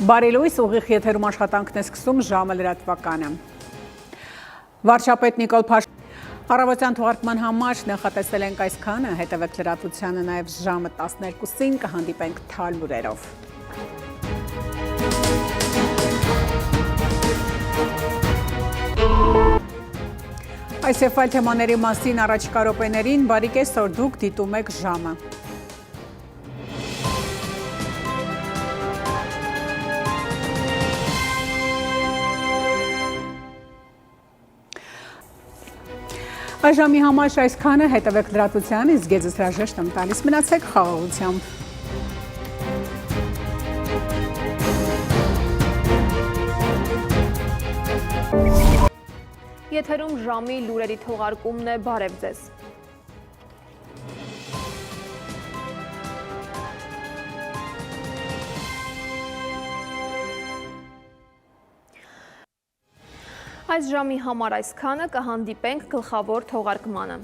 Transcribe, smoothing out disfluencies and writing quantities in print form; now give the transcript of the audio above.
Բարելույս ուղիղ եթերում աշխատանքն է սկսում ժամը լրատվականը։ Վարչապետ Նիկոլ Փաշինյանը առավոտյան թողարկման համար նախատեսել ենք այսքանը, հետևեք լրատվությանը նաև ժամը 12-ին կհանդիպենք թալ լուրերով։ Այս եւ այլ թեմաների մասին առաջիկա րոպեներին բարի կեսօր, դուք դիտում եք ժամը։ Այժմի համար այսքանը, հետևեք լրատվությանը, իսկ ես հրաժեշտ եմ տալիս, մնացեք խաղաղությամբ։ Եթերում ժամի լուրերի թողարկումն է, բարև ձեզ։ Այս ժամի համար այսքանը, կհանդիպենք գլխավոր թողարկմանը։